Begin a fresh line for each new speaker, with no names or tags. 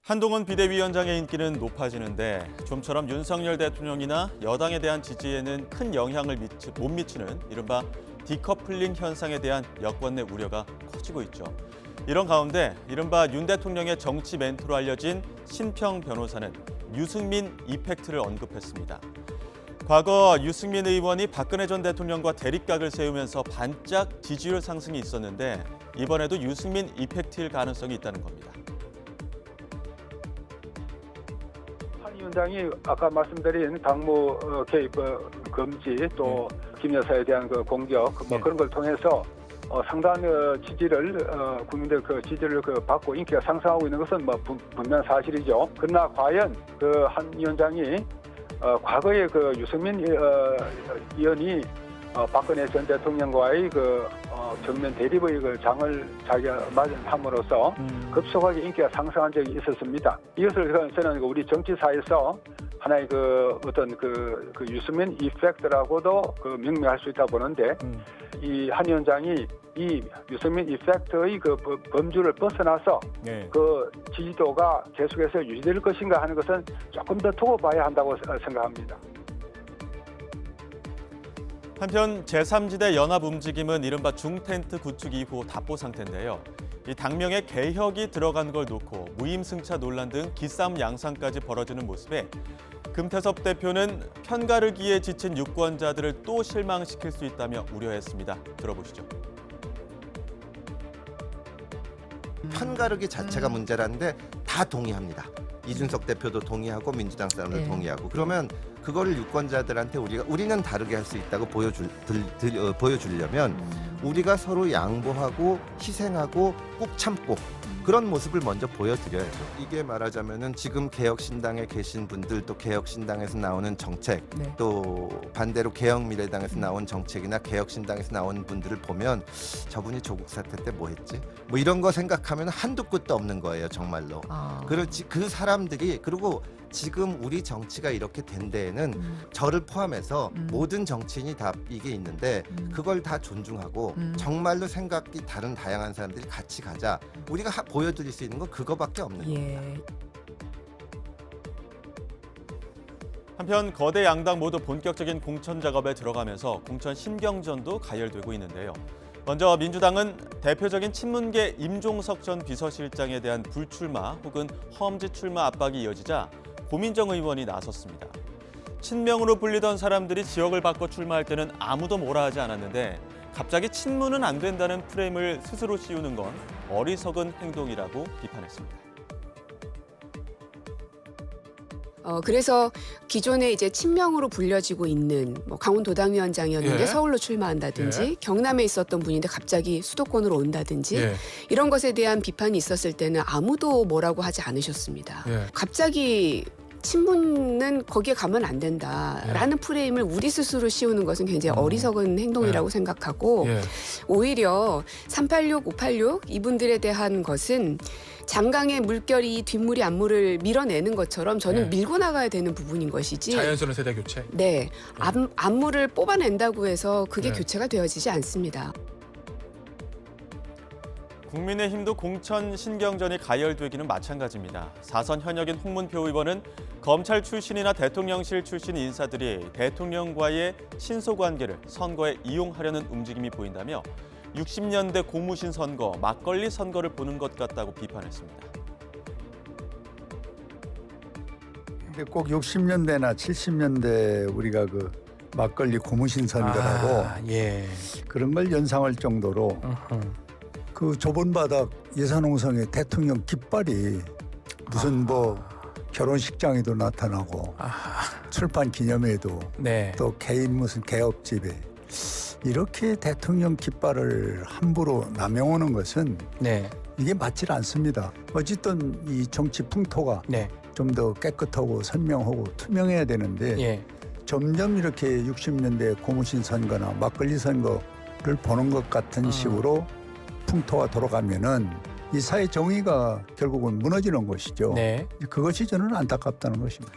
한동훈 비대위원장의 인기는 높아지는데 좀처럼 윤석열 대통령이나 여당에 대한 지지에는 큰 영향을 못 미치는 이른바 디커플링 현상에 대한 여권 내 우려가 커지고 있죠. 이런 가운데 이른바 윤 대통령의 정치 멘토로 알려진 신평 변호사는 유승민 이펙트를 언급했습니다. 과거 유승민 의원이 박근혜 전 대통령과 대립각을 세우면서 반짝 지지율 상승이 있었는데 이번에도 유승민 이펙트일 가능성이 있다는 겁니다.
한 위원장이 아까 말씀드린 당무 개입 금지 또 김 여사에 대한 그 공격 그런 걸 통해서 상당한 지지를 국민들 그 지지를 받고 인기가 상승하고 있는 것은 분명 사실이죠. 그러나 과연 그 한 위원장이 과거에 그 유승민 의원이 박근혜 전 대통령과의 정면 대립의 장을 자기가 맞이함으로써 급속하게 인기가 상승한 적이 있었습니다. 이것을 저는 우리 정치사에서 하나의 어떤 유승민 이펙트라고도 명명할 수 있다 보는데 이 한 위원장이 이 유승민 이펙트의 범주를 벗어나서 그 지지도가 계속해서 유지될 것인가 하는 것은 조금 더 두고 봐야 한다고 생각합니다.
한편 제3지대 연합 움직임은 이른바 중텐트 구축 이후 답보 상태인데요. 이 당명에 개혁이 들어간 걸 놓고 무임승차 논란 등 기싸움 양상까지 벌어지는 모습에 금태섭 대표는 편가르기에 지친 유권자들을 또 실망시킬 수 있다며 우려했습니다. 들어보시죠.
편가르기 자체가 문제라는데 다 동의합니다. 이준석 대표도 동의하고 민주당 사람들 동의하고 그러면 그거를 유권자들한테 우리는 다르게 할 수 있다고 보여주려면 우리가 서로 양보하고 희생하고 꾹 참고 그런 모습을 먼저 보여드려야죠. 이게 말하자면은 지금 개혁신당에 계신 분들 또 개혁신당에서 나오는 정책 또 반대로 개혁미래당에서 나온 정책이나 개혁신당에서 나온 분들을 보면 저분이 조국 사태 때 뭐 했지? 뭐 이런 거 생각하면 한두 끝도 없는 거예요, 정말로. 그렇지 그 사람들이 그리고 지금 우리 정치가 이렇게 된 데에는 저를 포함해서 모든 정치인이 다 이게 있는데 그걸 다 존중하고 정말로 생각이 다른 다양한 사람들이 같이 가자. 우리가 보여드릴 수 있는 건 그거밖에 없는 겁니다.
한편 거대 양당 모두 본격적인 공천 작업에 들어가면서 공천 신경전도 가열되고 있는데요. 먼저 민주당은 대표적인 친문계 임종석 전 비서실장에 대한 불출마 혹은 험지 출마 압박이 이어지자 고민정 의원이 나섰습니다. 친명으로 불리던 사람들이 지역을 바꿔 출마할 때는 아무도 뭐라 하지 않았는데 갑자기 친문은 안 된다는 프레임을 스스로 씌우는 건 어리석은 행동이라고 비판했습니다.
그래서 기존에 이제 친명으로 불려지고 있는 강원도당위원장이었는데 서울로 출마한다든지 경남에 있었던 분인데 갑자기 수도권으로 온다든지 이런 것에 대한 비판이 있었을 때는 아무도 뭐라고 하지 않으셨습니다. 갑자기 친문은 거기에 가면 안 된다라는 프레임을 우리 스스로 씌우는 것은 굉장히 어리석은 행동이라고 생각하고 오히려 386, 586 이분들에 대한 것은 장강의 물결이 뒷물이 앞물을 밀어내는 것처럼 저는 밀고 나가야 되는 부분인 것이지.
자연스러운 세대 교체.
네, 앞물을 뽑아낸다고 해서 그게 교체가 되어지지 않습니다.
국민의힘도 공천 신경전이 가열되기는 마찬가지입니다. 4선 현역인 홍문표 의원은 검찰 출신이나 대통령실 출신 인사들이 대통령과의 친소관계를 선거에 이용하려는 움직임이 보인다며 60년대 고무신 선거, 막걸리 선거를 보는 것 같다고 비판했습니다.
근데 꼭 60년대나 70년대 우리가 막걸리 고무신 선거라고 그런 걸 연상할 정도로 그 좁은 바닥 예산홍성의 대통령 깃발이 무슨 결혼식장에도 나타나고 출판 기념회도 또 개인 무슨 개업집에 이렇게 대통령 깃발을 함부로 남용하는 것은 이게 맞질 않습니다. 어쨌든 이 정치 풍토가 좀 더 깨끗하고 선명하고 투명해야 되는데 점점 이렇게 60년대 고무신 선거나 막걸리 선거를 보는 것 같은 식으로 풍토가 돌아가면은 이 사회 정의가 결국은 무너지는 것이죠. 그것이 저는 안타깝다는 것입니다.